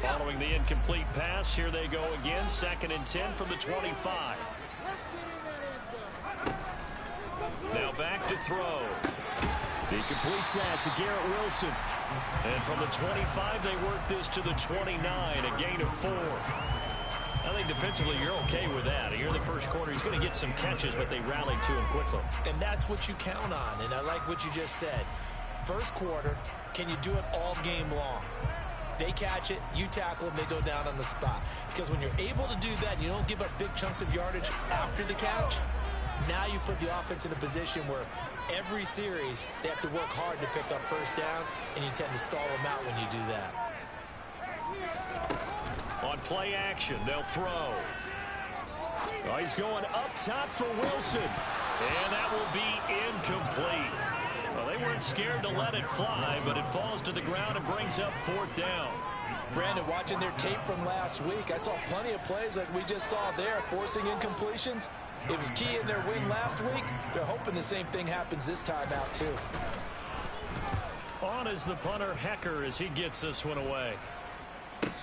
Following the incomplete pass, here they go again. 2nd and 10 from the 25. Now back to throw. He completes that to Garrett Wilson. And from the 25, they work this to the 29, a gain of 4. I think defensively you're okay with that. Here in the first quarter, he's going to get some catches, but they rallied to him quickly. And that's what you count on, and I like what you just said. First quarter, can you do it all game long? They catch it, you tackle them, they go down on the spot. Because when you're able to do that, and you don't give up big chunks of yardage after the catch, now you put the offense in a position where every series they have to work hard to pick up first downs, and you tend to stall them out when you do that. On play action, they'll throw. Oh, he's going up top for Wilson. And that will be incomplete. Well, they weren't scared to let it fly, but it falls to the ground and brings up 4th down. Brandon, watching their tape from last week, I saw plenty of plays like we just saw there, forcing incompletions. It was key in their win last week. They're hoping the same thing happens this time out, too. On is the punter, Hecker, as he gets this one away.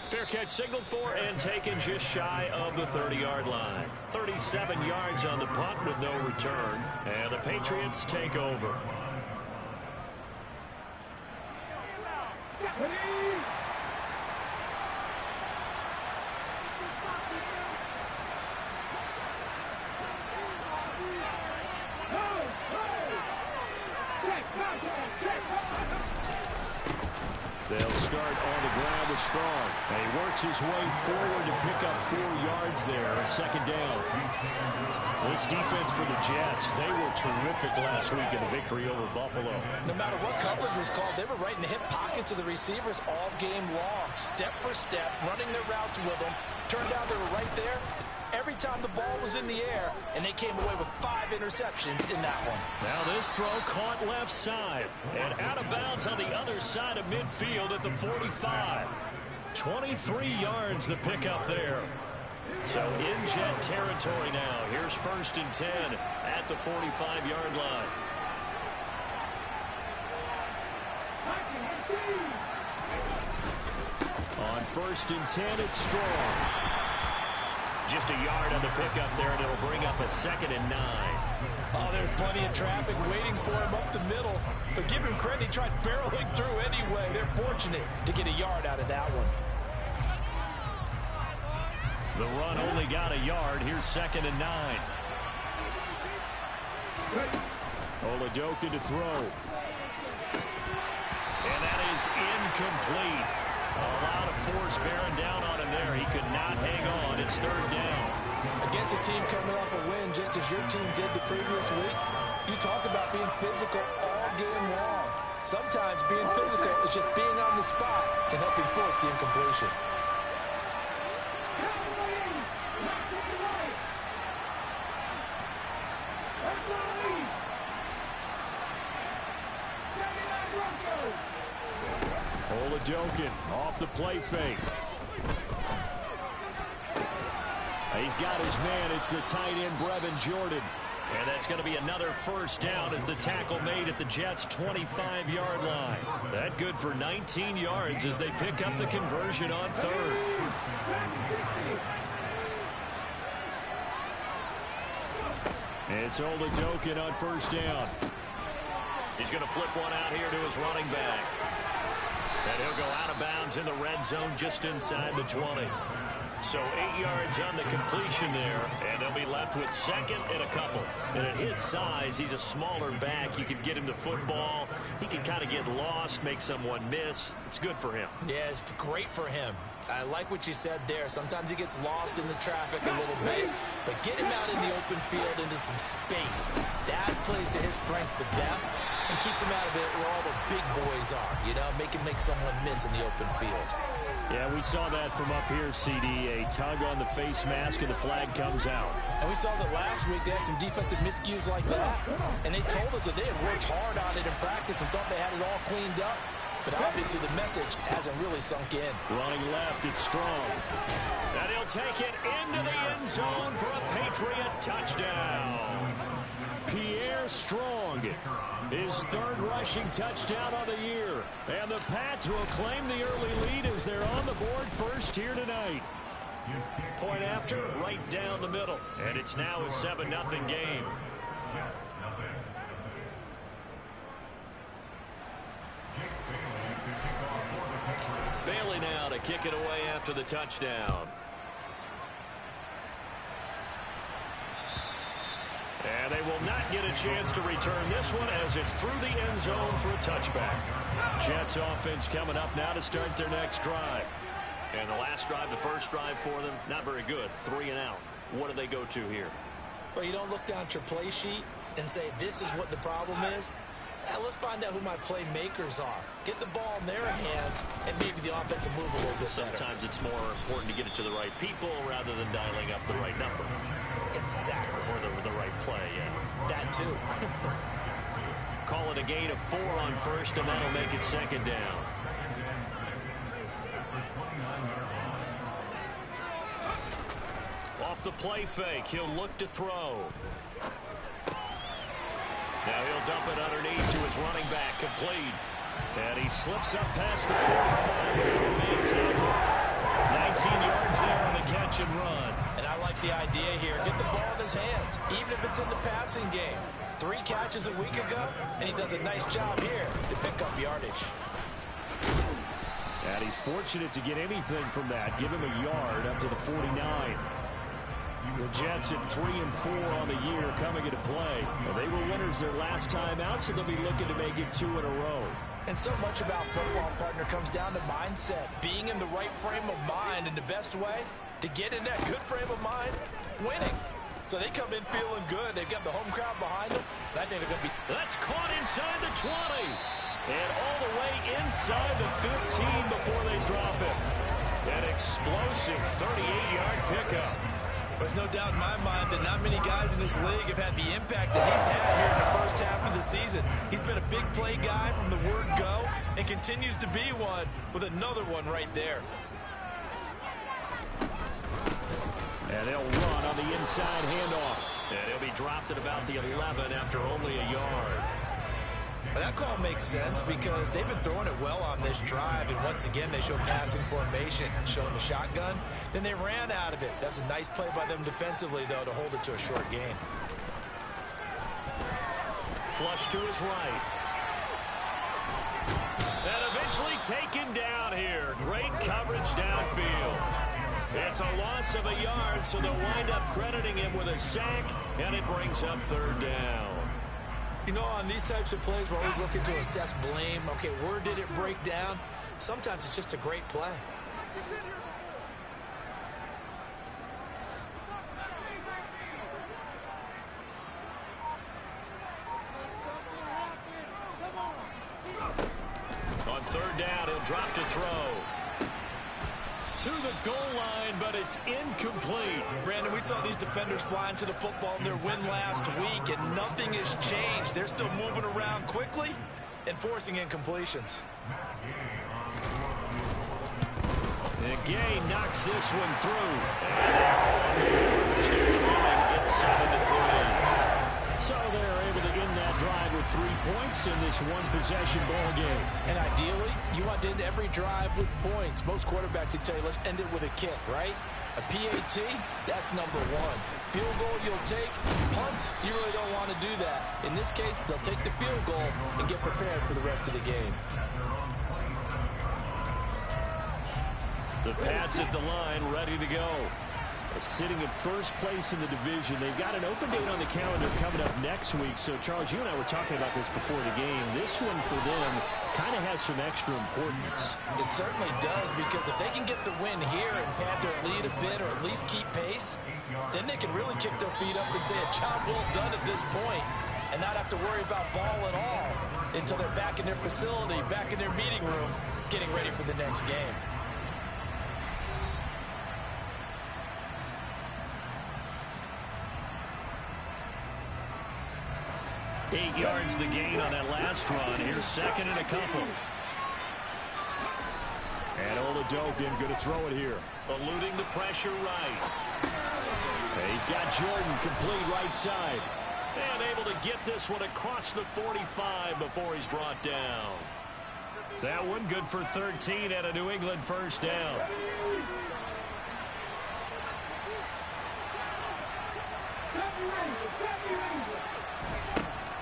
Fair catch signaled for and taken just shy of the 30-yard line. 37 yards on the punt with no return. And the Patriots take over. They'll start on the ground with Strong. And he works his way forward to pick up 4 yards there. 2nd down. This defense for the Jets, they were terrific last week in the victory over Buffalo. No matter what coverage was called, they were right in the hip pockets of the receivers all game long. Step for step, running their routes with them. Turned out they were right there every time the ball was in the air, and they came away with 5 interceptions in that one. Now this throw caught left side and out of bounds on the other side of midfield at the 45. 23 yards the pickup there. So in Jet territory now. Here's 1st and 10 at the 45-yard line. On 1st and 10, it's Strong. Just a yard on the pickup there, and it'll bring up a 2nd and 9. Oh, there's plenty of traffic waiting for him up the middle. But give him credit, he tried barreling through anyway. They're fortunate to get a yard out of that one. The run only got a yard. Here's 2nd and 9. Oladoka to throw. And that is incomplete. A lot of force bearing down on him there. He could not hang on. It's 3rd down. Against a team coming off a win just as your team did the previous week, you talk about being physical all game long. Sometimes being physical is just being on the spot and helping force the incompletion. Oladoka off the play fake. He's got his man. It's the tight end, Brevin Jordan. And that's going to be another 1st down as the tackle made at the Jets' 25-yard line. That good for 19 yards as they pick up the conversion on 3rd. It's Oladoka on 1st down. He's going to flip one out here to his running back. And he'll go out of bounds in the red zone just inside the 20. So 8 yards on the completion there, and they'll be left with 2nd and a couple. And at his size, he's a smaller back. You can get him the football. He can kind of get lost, make someone miss. It's good for him. Yeah, it's great for him. I like what you said there. Sometimes he gets lost in the traffic a little bit, but get him out in the open field into some space. That plays to his strengths the best and keeps him out of it where all the big boys are, you know, make someone miss in the open field. Yeah, we saw that from up here, CD. A tug on the face mask, and the flag comes out. And we saw that last week they had some defensive miscues like that, and they told us that they had worked hard on it in practice and thought they had it all cleaned up. But obviously the message hasn't really sunk in. Running left, it's Strong. And he'll take it into the end zone for a Patriot touchdown. Pierre Strong, his 3rd rushing touchdown of the year. And the Pats will claim the early lead as they're on the board first here tonight. Point after, right down the middle. And it's now a 7-0 game. Bailey now to kick it away after the touchdown. And they will not get a chance to return this one as it's through the end zone for a touchback. Jets offense coming up now to start their next drive. And the last drive, the first drive for them, not very good. 3 and out. What do they go to here? Well, you don't look down at your play sheet and say, this is what the problem is. Let's find out who my playmakers are. Get the ball in their hands, and maybe the offense will move a little bit better. Sometimes it's more important to get it to the right people rather than dialing up the right number. Exactly. Or the right play, yeah. That too. Call it a gain of 4 on first, and that'll make it second down. Off the play fake, he'll look to throw. Now he'll dump it underneath to his running back, complete. And he slips up past the 45 before a man tackle. 19 yards there on the catch and run. And I like the idea here. Get the ball in his hands, even if it's in the passing game. 3 catches a week ago, and he does a nice job here to pick up yardage. And he's fortunate to get anything from that. Give him a yard up to the 49. The Jets at 3 and 4 on the year coming into play. Well, they were winners their last time out, so they'll be looking to make it 2 in a row. And so much about football, partner, comes down to mindset. Being in the right frame of mind, and the best way to get in that good frame of mind, winning. So they come in feeling good. They've got the home crowd behind them. I think they're going to be... That's caught inside the 20. And all the way inside the 15 before they drop it. An explosive 38-yard pickup. There's no doubt in my mind that not many guys in this league have had the impact that he's had here in the first half of the season. He's been a big play guy from the word go and continues to be one with another one right there. And they'll run on the inside handoff. And he'll be dropped at about the 11 after only a yard. But that call makes sense because they've been throwing it well on this drive, and once again they show passing formation, showing the shotgun. Then they ran out of it. That's a nice play by them defensively, though, to hold it to a short gain. Flush to his right. And eventually taken down here. Great coverage downfield. It's a loss of a yard, so they'll wind up crediting him with a sack, and it brings up 3rd down. You know, on these types of plays, we're always looking to assess blame. Okay, where did it break down? Sometimes it's just a great play. On 3rd down, he'll drop to throw. To the goal line, but it's incomplete. Brandon, we saw these defenders flying to the football in their win last week, and nothing has changed. They're still moving around quickly and forcing incompletions. And Gay knocks this one through. And starts running. It's 7-3. So they're able to end that drive with 3 points in this one-possession ball game. And ideally, you want to end every drive with points. Most quarterbacks would tell you, let's end it with a kick, right? A PAT, that's number 1. Field goal you'll take. Punts, you really don't want to do that. In this case, they'll take the field goal and get prepared for the rest of the game. The Pats at the line, ready to go. Sitting in first place in the division. They've got an open date on the calendar coming up next week. So, Charles, you and I were talking about this before the game. This one for them kind of has some extra importance. It certainly does, because if they can get the win here and pad their lead a bit or at least keep pace, then they can really kick their feet up and say a job well done at this point and not have to worry about ball at all until they're back in their facility, back in their meeting room, getting ready for the next game. Eight yards the gain on that last run. Here's 2nd and a couple. And Oladokin going to throw it here. Eluding the pressure right. And he's got Jordan complete right side. And able to get this one across the 45 before he's brought down. That one good for 13 at a New England first down.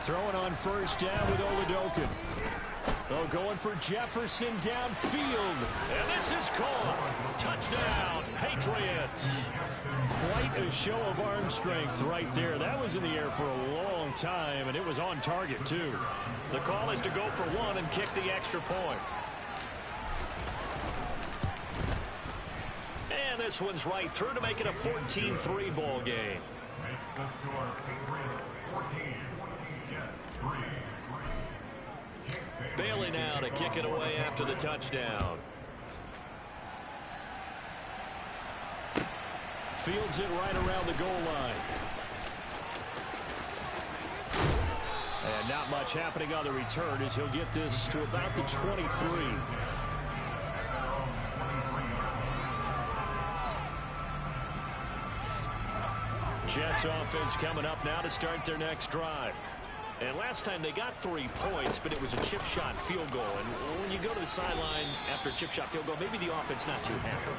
Throwing on first down with Oladokin. Oh, going for Jefferson downfield. And this is caught. Touchdown, Patriots. Quite a show of arm strength right there. That was in the air for a long time, and it was on target, too. The call is to go for one and kick the extra point. And this one's right through to make it a 14-3 ball game. Bailey now to kick it away after the touchdown. Fields it right around the goal line. And not much happening on the return as he'll get this to about the 23. Jets offense coming up now to start their next drive. And last time they got 3 points, but it was a chip shot field goal. And when you go to the sideline after a chip shot field goal, maybe the offense not too happy.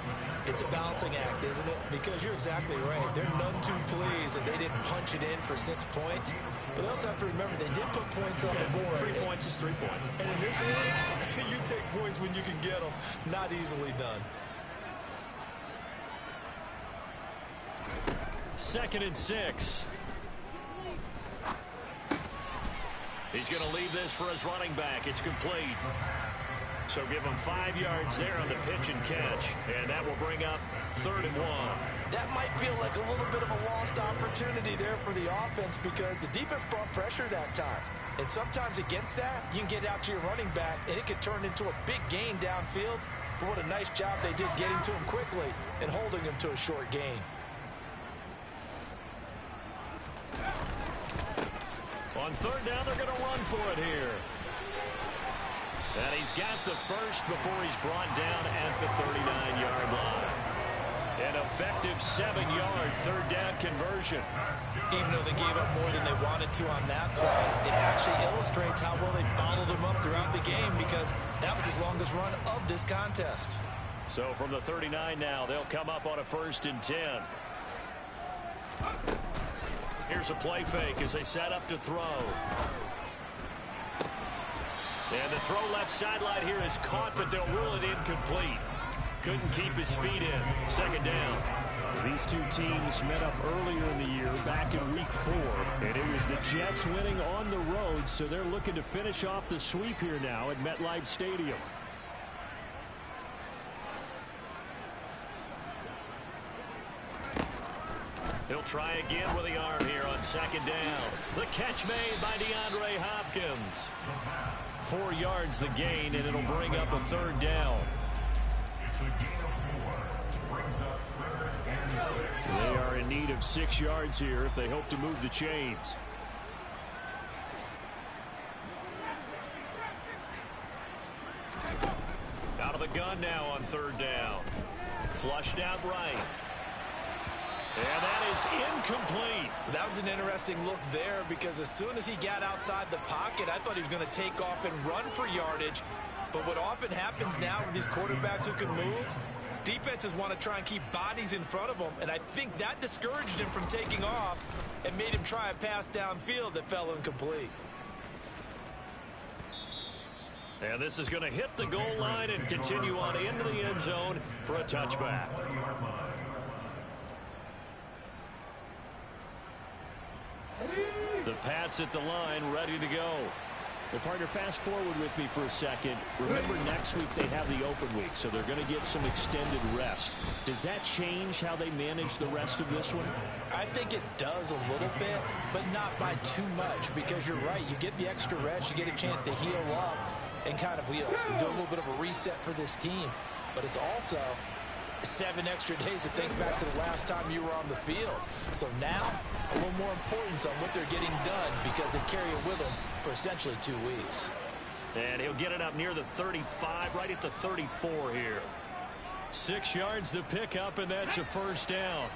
It's a balancing act, isn't it? Because you're exactly right. They're none too pleased that they didn't punch it in for 6 points. But they also have to remember they did put points on the board. 3 points is 3 points. And in this league, you take points when you can get them. Not easily done. 2nd and 6. He's going to leave this for his running back. It's complete. So give him 5 yards there on the pitch and catch. And that will bring up 3rd and 1. That might feel like a little bit of a lost opportunity there for the offense because the defense brought pressure that time. And sometimes against that, you can get out to your running back, and it could turn into a big gain downfield. But what a nice job they did getting to him quickly and holding him to a short gain. On 3rd down, they're going to run for it here. And he's got the first before he's brought down at the 39-yard line. An effective 7-yard 3rd down conversion. Even though they gave up more than they wanted to on that play, it actually illustrates how well they followed him up throughout the game because that was his longest run of this contest. So from the 39 now, they'll come up on a 1st and 10. Here's a play fake as they set up to throw. And the throw left sideline here is caught, but they'll rule it incomplete. Couldn't keep his feet in. 2nd down. These two teams met up earlier in the year, back in week 4. And it was the Jets winning on the road, so they're looking to finish off the sweep here now at MetLife Stadium. He'll try again with the arm here on 2nd down. The catch made by DeAndre Hopkins. 4 yards the gain, and it'll bring up a 3rd down. They are in need of 6 yards here if they hope to move the chains. Out of the gun now on 3rd down. Flushed out right. And that is incomplete. That was an interesting look there because as soon as he got outside the pocket, I thought he was going to take off and run for yardage. But what often happens now with these quarterbacks who can move, defenses want to try and keep bodies in front of them. And I think that discouraged him from taking off and made him try a pass downfield that fell incomplete. And this is going to hit the goal line and continue on into the end zone for a touchback. The Pats at the line, ready to go. Well, partner, fast forward with me for a second. Remember, next week they have the open week, so they're going to get some extended rest. Does that change how they manage the rest of this one? I think it does a little bit, but not by too much, because you're right. You get the extra rest, you get a chance to heal up and kind of do a little bit of a reset for this team. But it's also 7 extra days to think back to the last time you were on the field. So now, a little more importance on what they're getting done because they carry it with them for essentially 2 weeks. And he'll get it up near the 35, right at the 34 here. 6 yards the pickup, and that's a 1st down.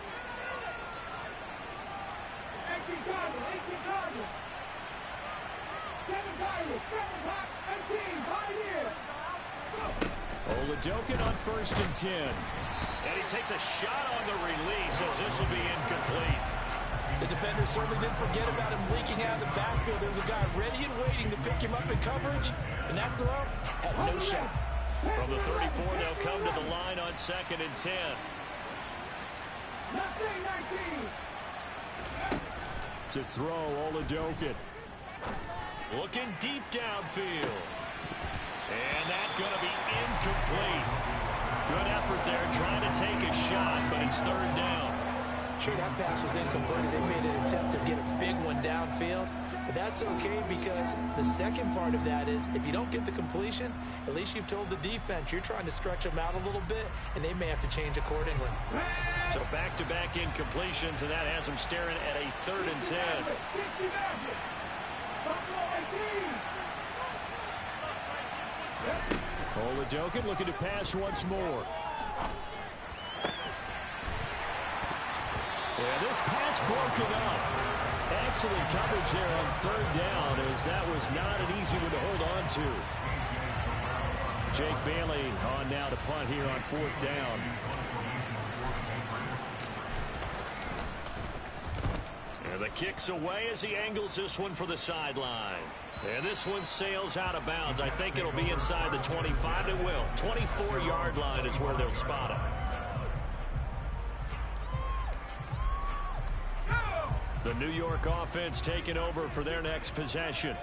Oladokun on 1st and 10. And he takes a shot on the release as this will be incomplete. The defender certainly didn't forget about him leaking out of the backfield. There's a guy ready and waiting to pick him up in coverage, and that throw had no shot. From the 34, they'll come to the line on 2nd and 10. To throw, Oladokun. Looking deep downfield. And that's going to be incomplete. Good effort there, trying to take a shot, but it's 3rd down. Sure, that pass was incomplete as they made an attempt to get a big one downfield. But that's okay because the second part of that is if you don't get the completion, at least you've told the defense you're trying to stretch them out a little bit, and they may have to change accordingly. So back-to-back incompletions, and that has them staring at a 3rd and 10. Oladokun looking to pass once more. Yeah, this pass broken up. Excellent coverage there on 3rd down, as that was not an easy one to hold on to. Jake Bailey on now to punt here on 4th down. And the kick's away as he angles this one for the sideline. And this one sails out of bounds. I think it'll be inside the 25. It will. 24-yard line is where they'll spot him. The New York offense taking over for their next possession.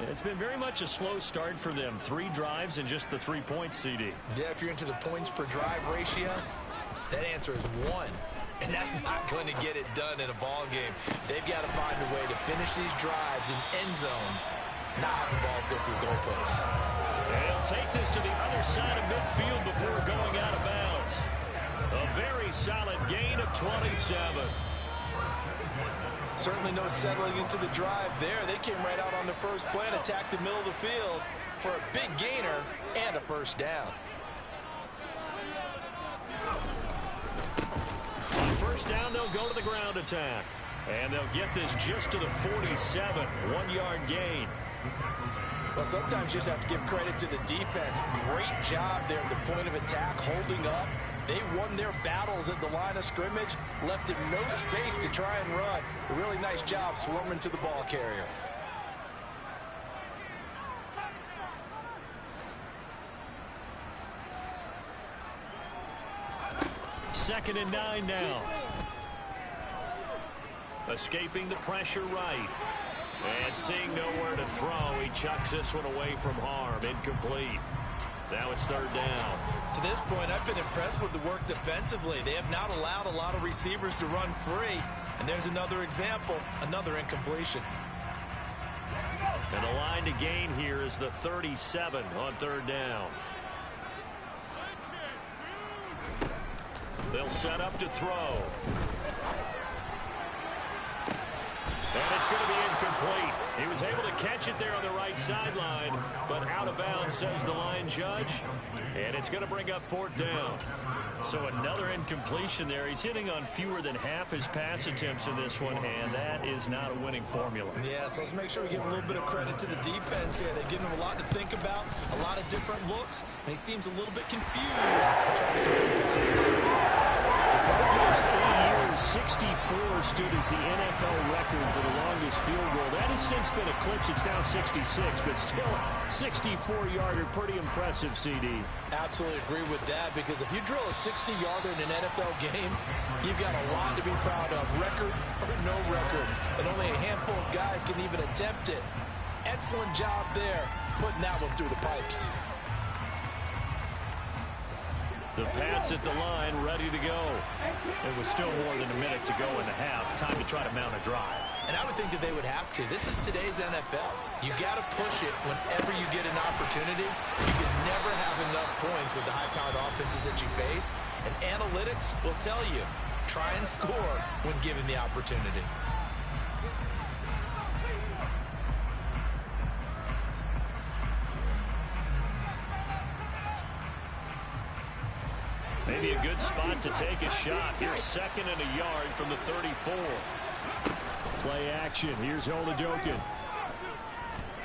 It's been very much a slow start for them. 3 drives and just the 3 points, CD. Yeah, if you're into the points per drive ratio, that answer is 1. And that's not going to get it done in a ball game. They've got to find a way to finish these drives in end zones, not having balls go through goalposts. And he'll take this to the other side of midfield before going out of bounds. A very solid gain of 27. Certainly no settling into the drive there. They came right out on the first play and attacked the middle of the field for a big gainer and a 1st down. On 1st down, they'll go to the ground attack. And they'll get this just to the 47. 1-yard gain. Well, sometimes you just have to give credit to the defense. Great job there at the point of attack, holding up. They won their battles at the line of scrimmage, left him no space to try and run. A really nice job swarming to the ball carrier. Second and 9 now. Escaping the pressure right. And seeing nowhere to throw, he chucks this one away from harm. Incomplete. Now it's 3rd down. To this point, I've been impressed with the work defensively. They have not allowed a lot of receivers to run free. And there's another example, another incompletion. And the line to gain here is the 37 on 3rd down. They'll set up to throw. And it's going to be incomplete. He was able to catch it there on the right sideline, but out of bounds, says the line judge. And it's going to bring up 4th down. So another incompletion there. He's hitting on fewer than half his pass attempts in this one, and that is not a winning formula. Yeah, so let's make sure we give a little bit of credit to the defense here. They give him a lot to think about, a lot of different looks, and he seems a little bit confused trying to complete passes. For almost 8 years, 64 stood as the NFL record for the longest field goal. That has since been eclipsed. It's now 66, but still 64-yarder. Pretty impressive, CD. Absolutely agree with that, because if you drill a 60-yarder in an NFL game, you've got a lot to be proud of, record or no record. And only a handful of guys can even attempt it. Excellent job there, putting that one through the pipes. The Pats at the line, ready to go. It was still more than a minute to go in the half. Time to try to mount a drive. And I would think that they would have to. This is today's NFL. You got to push it whenever you get an opportunity. You can never have enough points with the high-powered offenses that you face. And analytics will tell you, try and score when given the opportunity. Maybe a good spot to take a shot. Here's 2nd and a yard from the 34. Play action. Here's Oladokun.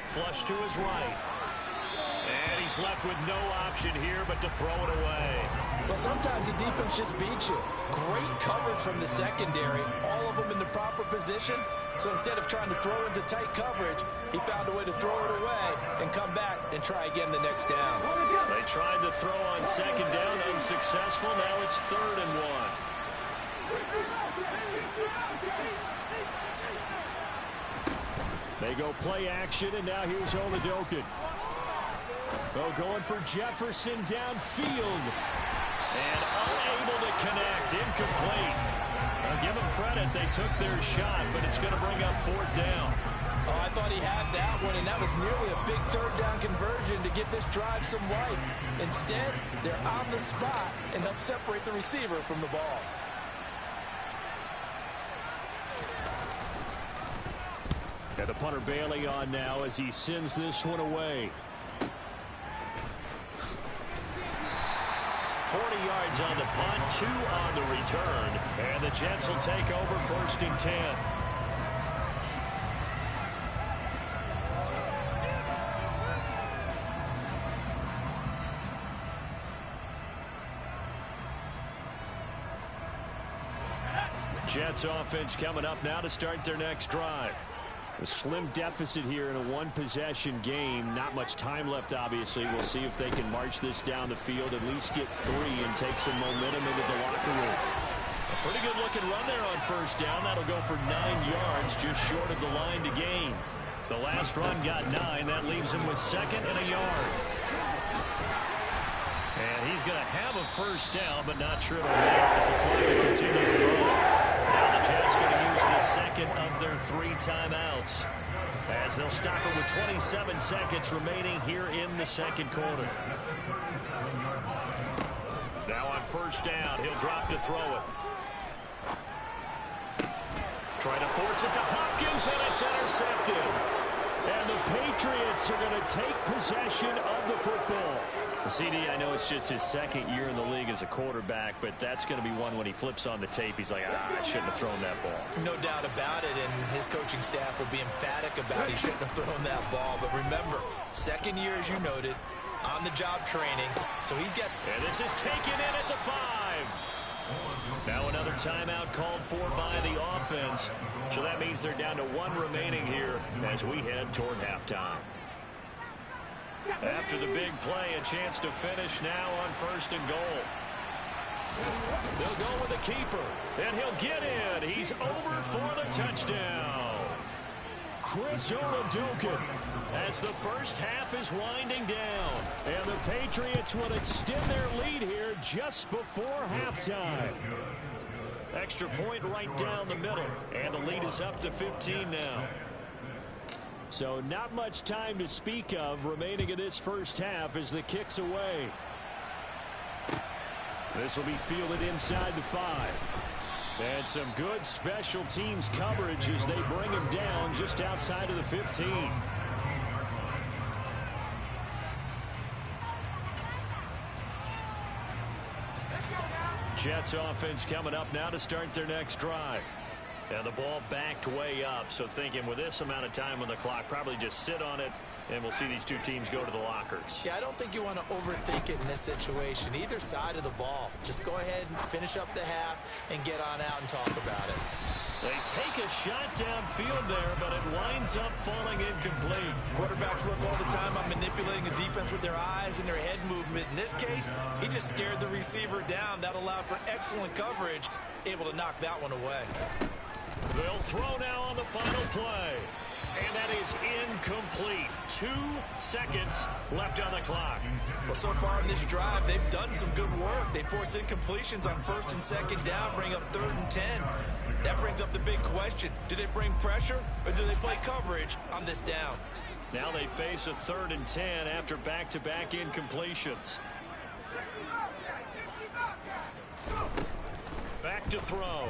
Flush to his right. And he he's left with no option here but to throw it away. Well, sometimes the defense just beats you. Great coverage from the secondary, all of them in the proper position. So instead of trying to throw into tight coverage, he found a way to throw it away and come back and try again the next down. They tried to throw on second down, unsuccessful. Now it's 3rd and 1. They go play action, and now here's Oladokin. Oh, going for Jefferson downfield. And unable to connect, incomplete. I'll give them credit, they took their shot, but it's going to bring up 4th down. Oh, I thought he had that one, and that was nearly a big 3rd down conversion to give this drive some life. Instead, they're on the spot and help separate the receiver from the ball. And the punter Bailey on now as he sends this one away. 40 yards on the punt, 2 on the return, and the Jets will take over 1st and 10. Jets offense coming up now to start their next drive. A slim deficit here in a one-possession game. Not much time left, obviously. We'll see if they can march this down the field, at least get 3 and take some momentum into the locker room. A pretty good-looking run there on 1st down. That'll go for 9 yards, just short of the line to gain. The last run got 9. That leaves him with 2nd and a yard. And he's going to have a 1st down, but not sure it'll matter as the clock will continue to roll. Now the Jets going to use the 2nd of their 3 timeouts as they'll stop it with 27 seconds remaining here in the 2nd quarter. Now on 1st down, he'll drop to throw it. Try to force it to Hopkins, and it's intercepted. And the Patriots are going to take possession of the football. CD, I know it's just his 2nd year in the league as a quarterback, but that's going to be one when he flips on the tape. He's like, I shouldn't have thrown that ball. No doubt about it, and his coaching staff will be emphatic about he shouldn't have thrown that ball. But remember, 2nd year, as you noted, on-the-job training. So he's got... And this is taken in at the 5. Now another timeout called for by the offense. So that means they're down to 1 remaining here as we head toward halftime. After the big play, a chance to finish now on 1st and goal. They'll go with the keeper, and he'll get in. He's over for the touchdown. Chris Oladokin as the 1st half is winding down. And the Patriots will extend their lead here just before halftime. Extra point right down the middle, and the lead is up to 15 now. So not much time to speak of remaining in this 1st half as the kick's away. This will be fielded inside the 5. And some good special teams coverage as they bring him down just outside of the 15. Jets offense coming up now to start their next drive. And the ball backed way up, so thinking with this amount of time on the clock, probably just sit on it, and we'll see these 2 teams go to the lockers. Yeah, I don't think you want to overthink it in this situation. Either side of the ball. Just go ahead and finish up the half and get on out and talk about it. They take a shot downfield there, but it winds up falling incomplete. Quarterbacks work all the time on manipulating the defense with their eyes and their head movement. In this case, he just scared the receiver down. That allowed for excellent coverage, able to knock that one away. They'll throw now on the final play. And that is incomplete. 2 seconds left on the clock. Well, so far in this drive, they've done some good work. They force incompletions on 1st and 2nd down, bring up 3rd and 10. That brings up the big question. Do they bring pressure or do they play coverage on this down? Now they face a 3rd and 10 after back-to-back incompletions. Back to throw.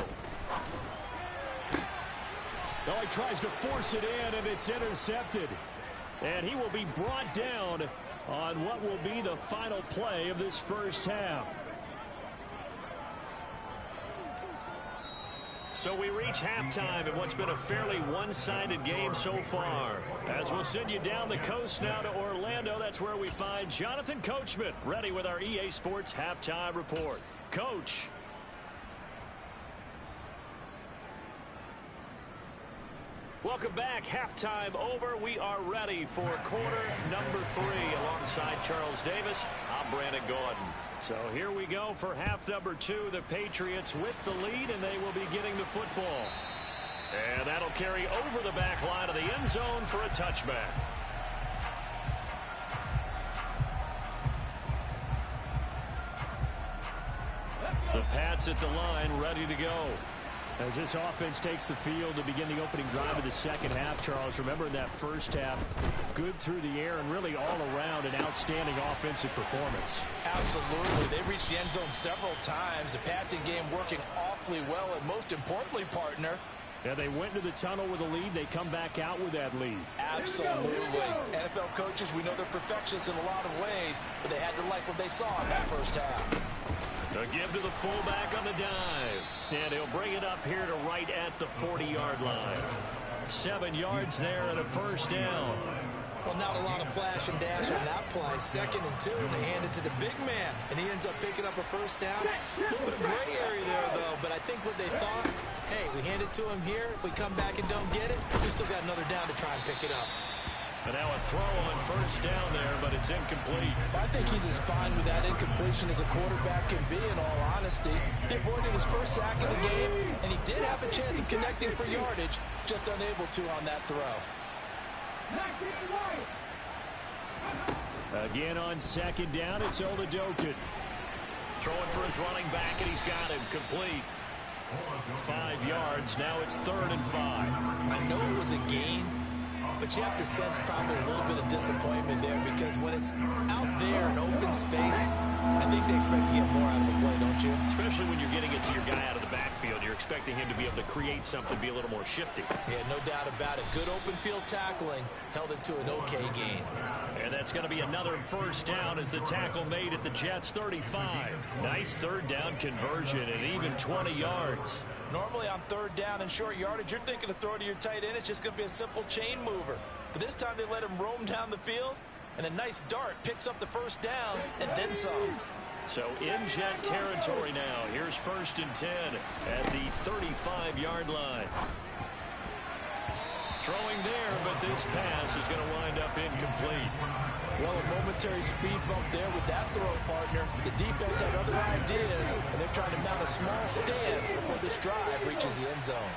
Oh, he tries to force it in, and it's intercepted. And he will be brought down on what will be the final play of this 1st half. So we reach halftime in what's been a fairly one-sided game so far. As we'll send you down the coast now to Orlando, that's where we find Jonathan Coachman, ready with our EA Sports Halftime Report. Coach. Welcome back. Halftime over. We are ready for quarter number 3 alongside Charles Davis. I'm Brandon Gordon. So here we go for half number 2. The Patriots with the lead, and they will be getting the football. And that'll carry over the back line of the end zone for a touchback. The Pats at the line, ready to go. As this offense takes the field to begin the opening drive of the second half, Charles, remember in that first half, good through the air and really all around an outstanding offensive performance. Absolutely. They reached the end zone several times. The passing game working awfully well, and most importantly, partner, yeah, they went to the tunnel with a lead. They come back out with that lead. Absolutely. NFL coaches, we know they're perfectionists in a lot of ways, but they had to like what they saw in that first half. A give to the fullback on the dive. And he'll bring it up here to right at the 40-yard line. 7 yards there and a first down. Well, not a lot of flash and dash on that play. 2nd and 2, and they hand it to the big man. And he ends up picking up a first down. A little bit of gray area there, though. But I think what they thought, hey, we hand it to him here. If we come back and don't get it, we still got another down to try and pick it up. And now a throw on first down there, but it's incomplete. I think he's as fine with that incompletion as a quarterback can be, in all honesty. He avoided his first sack of the game, and he did have a chance of connecting for yardage, just unable to on that throw. Again on 2nd down, it's Oladokin. Throwing for his running back, and he's got him complete. 5 yards, now it's 3rd and 5. I know it was a gain, but you have to sense probably a little bit of disappointment there, because when it's out there in open space, I think they expect to get more out of the play, don't you? Especially when you're getting it to your guy out of the backfield. You're expecting him to be able to create something, be a little more shifty. Yeah, no doubt about it. Good open field tackling held it to an okay gain. And that's going to be another first down as the tackle made at the Jets' 35. Nice 3rd down conversion and even 20 yards. Normally on 3rd down and short yardage, you're thinking to throw to your tight end. It's just going to be a simple chain mover. But this time they let him roam down the field, and a nice dart picks up the first down and then some. So in Jet territory now. Here's 1st and 10 at the 35-yard line. Throwing there, but this pass is going to wind up incomplete. Well, a momentary speed bump there with that throw, partner. The defense had other ideas, and they're trying to mount a small stand before this drive reaches the end zone.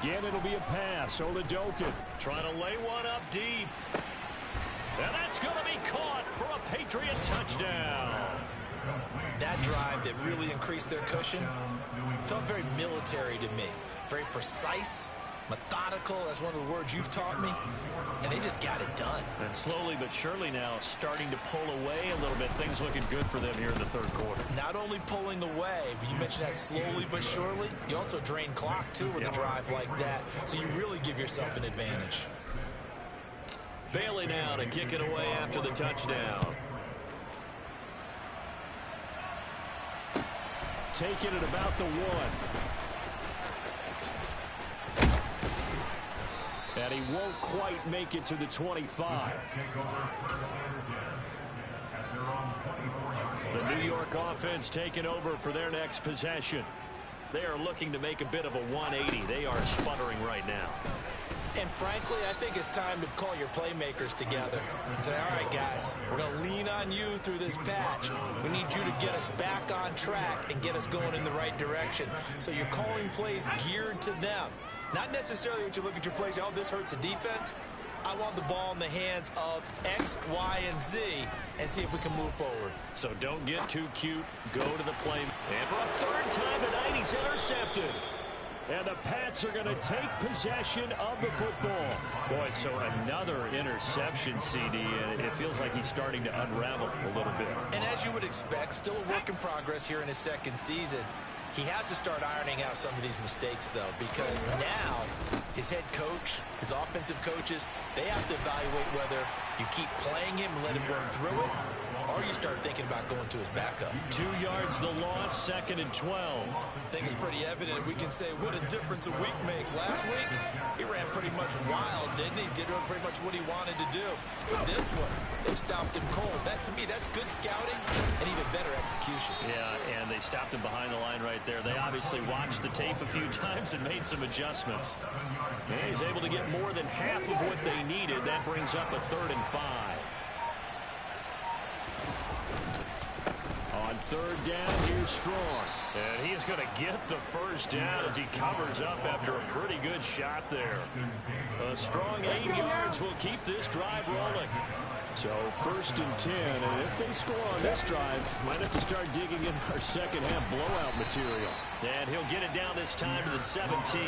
Again, it'll be a pass. Oladokin trying to lay one up deep. And that's going to be caught for a Patriot touchdown. That drive that really increased their cushion felt very military to me. Very precise, methodical. That's one of the words you've taught me. And they just got it done. And slowly but surely now starting to pull away a little bit. Things looking good for them here in the 3rd quarter. Not only pulling away, but you mentioned that slowly but surely. You also drain clock, too, with a drive like that. So you really give yourself an advantage. Bailey now to kick it away after the touchdown. Taking it about the 1. And he won't quite make it to the 25. The New York offense taking over for their next possession. They are looking to make a bit of a 180. They are sputtering right now. And frankly, I think it's time to call your playmakers together and say, all right, guys, we're going to lean on you through this patch. We need you to get us back on track and get us going in the right direction. So you're calling plays geared to them. Not necessarily when you look at your plays, oh, this hurts the defense. I want the ball in the hands of X, Y, and Z and see if we can move forward. So don't get too cute. Go to the play. And for a 3rd time tonight, he's intercepted. And the Pats are going to take possession of the football. Boy, so another interception, CD, and it feels like he's starting to unravel a little bit. And as you would expect, still a work in progress here in his 2nd season. He has to start ironing out some of these mistakes, though, because now his head coach, his offensive coaches, they have to evaluate whether you keep playing him and let him work through it, or you start thinking about going to his backup. 2 yards the loss, 2nd and 12. I think it's pretty evident. We can say what a difference a week makes. Last week, he ran pretty much wild, didn't he? Did pretty much what he wanted to do. But this one, they stopped him cold. That, to me, that's good scouting and even better execution. Yeah, and they stopped him behind the line right there. They obviously watched the tape a few times and made some adjustments. And he's able to get more than half of what they needed. That brings up a 3rd and 5. On 3rd down, here's Strong. And he's going to get the first down as he covers up after a pretty good shot there. A strong 8 yards will keep this drive rolling. So 1st and 10, and if they score on this drive, might have to start digging in our second half blowout material. And he'll get it down this time to the 17.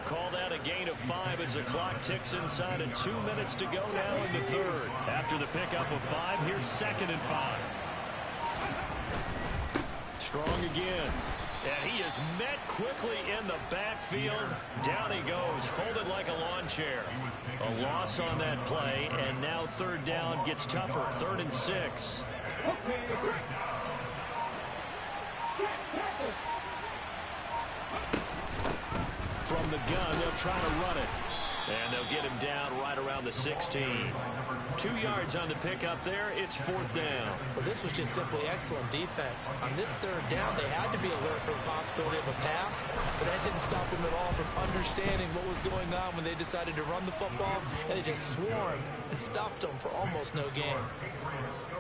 Call that a gain of 5 as the clock ticks inside of 2 minutes to go now in the 3rd. After the pickup of 5, here's 2nd and 5. Strong again. And he is met quickly in the backfield. Down he goes, folded like a lawn chair. A loss on that play, and now 3rd down gets tougher. 3rd and 6. From the gun, they'll try to run it. And they'll get him down right around the 16. 2 yards on the pickup there. It's 4th down. Well, this was just simply excellent defense. On this 3rd down, they had to be alert for the possibility of a pass, but that didn't stop them at all from understanding what was going on when they decided to run the football, and they just swarmed and stuffed them for almost no gain.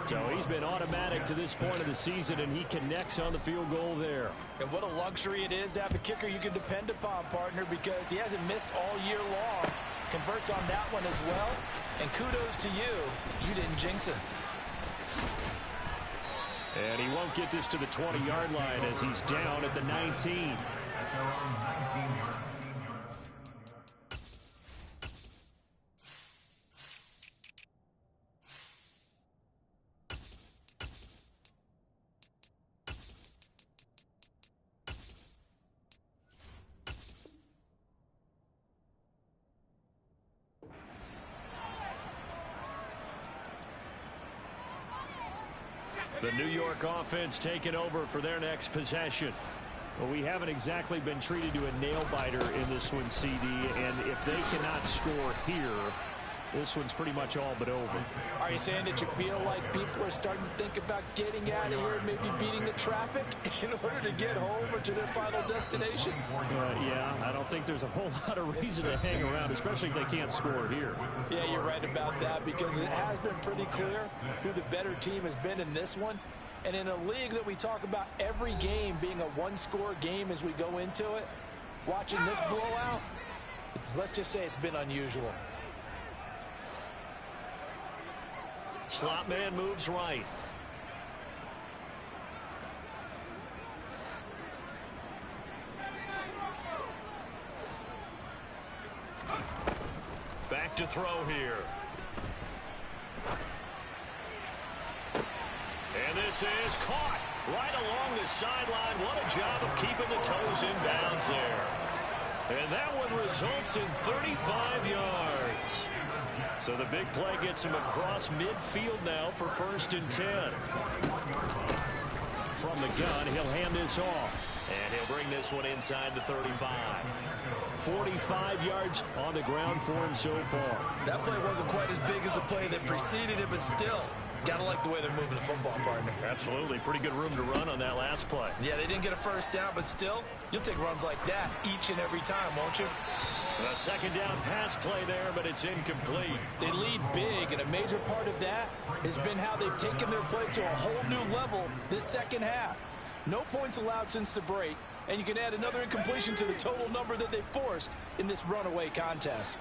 So he's been automatic to this point of the season, and he connects on the field goal there. And what a luxury it is to have a kicker you can depend upon, partner, because he hasn't missed all year long. Converts on that one as well. And kudos to you. You didn't jinx him. And he won't get this to the 20-yard line as he's down at the 19. The New York offense taking over for their next possession. Well, we haven't exactly been treated to a nail-biter in this one, CD, and if they cannot score here, this one's pretty much all but over. Are you saying that you feel like people are starting to think about getting out of here and maybe beating the traffic in order to get home or to their final destination? Yeah, I don't think there's a whole lot of reason to hang around, especially if they can't score here. Yeah, you're right about that, because it has been pretty clear who the better team has been in this one. And in a league that we talk about every game being a one-score game as we go into it, watching this blowout, let's just say it's been unusual. Slot man moves right. Back to throw here. And this is caught right along the sideline. What a job of keeping the toes in bounds there. And that one results in 35 yards. So the big play gets him across midfield now for 1st and 10. From the gun, he'll hand this off. And he'll bring this one inside the 35. 45 yards on the ground for him so far. That play wasn't quite as big as the play that preceded it, but still, gotta like the way they're moving the football, partner. Absolutely. Pretty good room to run on that last play. Yeah, they didn't get a first down, but still, you'll take runs like that each and every time, won't you? A 2nd down pass play there, but it's incomplete. They lead big, and a major part of that has been how they've taken their play to a whole new level this second half. No points allowed since the break, and you can add another incompletion to the total number that they forced in this runaway contest.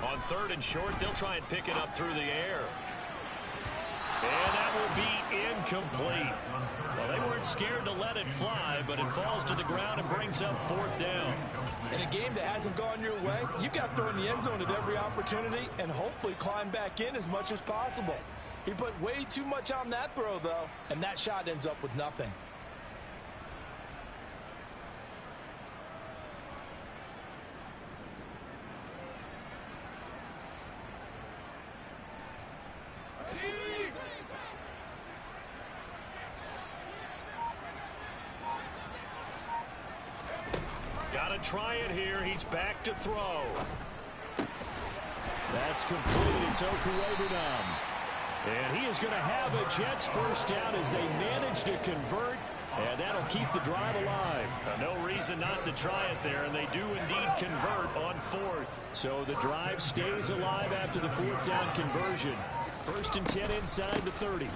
On 3rd and short, they'll try and pick it up through the air. And that will be incomplete. Well, they weren't scared to let it fly, but it falls to the ground and brings up 4th down. In a game that hasn't gone your way, you've got to throw in the end zone at every opportunity and hopefully climb back in as much as possible. He put way too much on that throw, though, and that shot ends up with nothing. to try it here. He's back to throw. That's complete. It's Okuwebunam. And he is going to have a Jets first down as they manage to convert. And that'll keep the drive alive. No reason not to try it there, and they do indeed convert on fourth. So the drive stays alive after the fourth down conversion. 1st and 10 inside the 30.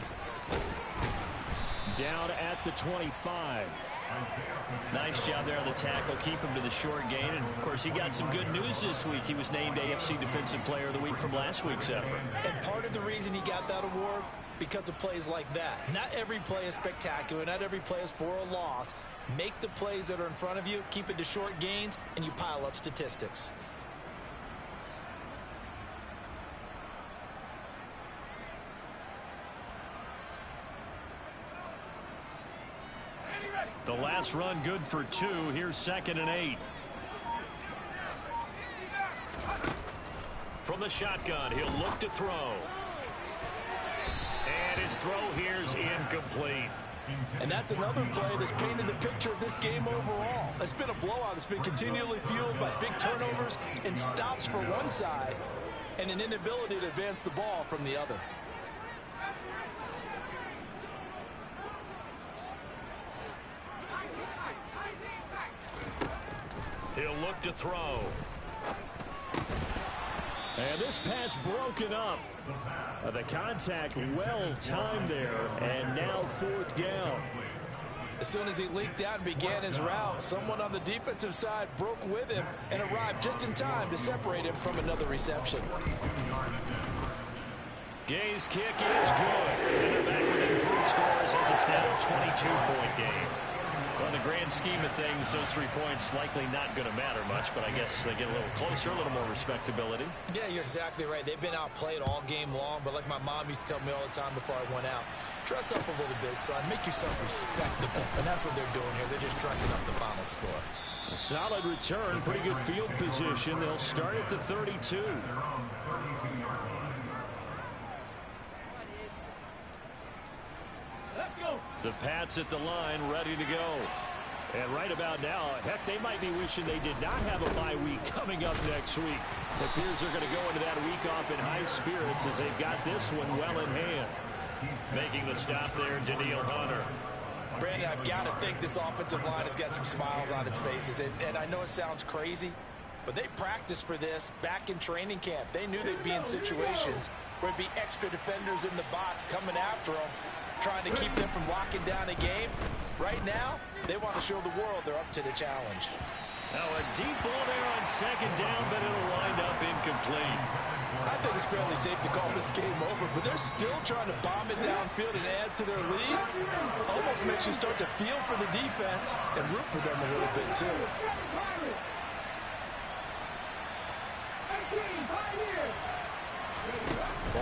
Down at the 25. Nice job there on the tackle. Keep him to the short gain. And, of course, he got some good news this week. He was named AFC Defensive Player of the Week from last week's effort. And part of the reason he got that award, because of plays like that. Not every play is spectacular. Not every play is for a loss. Make the plays that are in front of you, keep it to short gains, and you pile up statistics. The last run good for 2. Here's 2nd and 8. From the shotgun, he'll look to throw. And his throw here's incomplete. And that's another play that's painted the picture of this game overall. It's been a blowout. It's been continually fueled by big turnovers and stops for one side and an inability to advance the ball from the other. He'll look to throw. And this pass broken up. The contact well timed there, and now 4th down. As soon as he leaked out and began his route, someone on the defensive side broke with him and arrived just in time to separate him from another reception. Gay's kick is good. And they're back within 3 scores as it's now a 22-point game. Well, in the grand scheme of things, those 3 points likely not going to matter much, but I guess they get a little closer, a little more respectability. Yeah, you're exactly right. They've been outplayed all game long, but like my mom used to tell me all the time before I went out, dress up a little bit, son. Make yourself respectable. And that's what they're doing here. They're just dressing up the final score. A solid return, pretty good field position. They'll start at the 32. The Pats at the line, ready to go. And right about now, heck, they might be wishing they did not have a bye week coming up next week. It appears they're going to go into that week off in high spirits as they've got this one well in hand. Making the stop there, Daniil Hunter. Brandon, I've got to think this offensive line has got some smiles on its faces. And I know it sounds crazy, but they practiced for this back in training camp. They knew they'd be in situations where it'd be extra defenders in the box coming after them, trying to keep them from locking down a game. Right now, they want to show the world they're up to the challenge. Now a deep ball there on 2nd down, but it'll wind up incomplete. I think it's fairly safe to call this game over, but they're still trying to bomb it downfield and add to their lead. Almost makes you start to feel for the defense and root for them a little bit, too.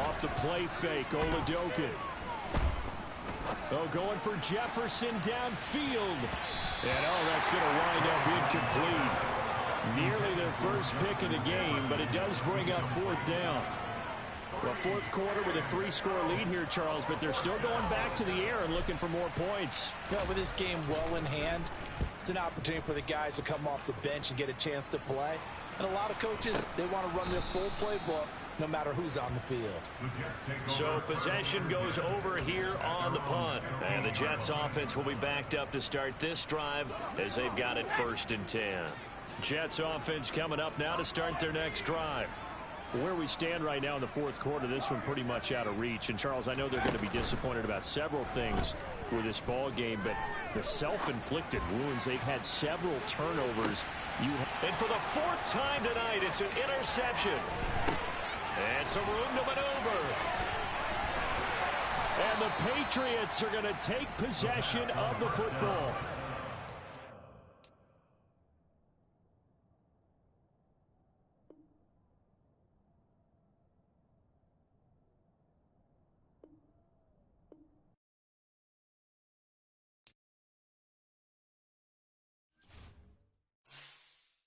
Off the play fake, Oladokin. Oh, going for Jefferson downfield. And, oh, that's going to wind up incomplete. Nearly their first pick of the game, but it does bring up 4th down. Well, 4th quarter with a 3-score lead here, Charles, but they're still going back to the air and looking for more points. Yeah, with this game well in hand, it's an opportunity for the guys to come off the bench and get a chance to play. And a lot of coaches, they want to run their full playbook no matter who's on the field. So possession goes over here on the punt. And the Jets offense will be backed up to start this drive as they've got it 1st and 10. Jets offense coming up now to start their next drive. Where we stand right now in the 4th quarter, this one pretty much out of reach. And, Charles, I know they're going to be disappointed about several things with this ball game, but the self-inflicted wounds, they've had several turnovers. And for the 4th time tonight, it's an interception. And some room to maneuver. And the Patriots are going to take possession of the football.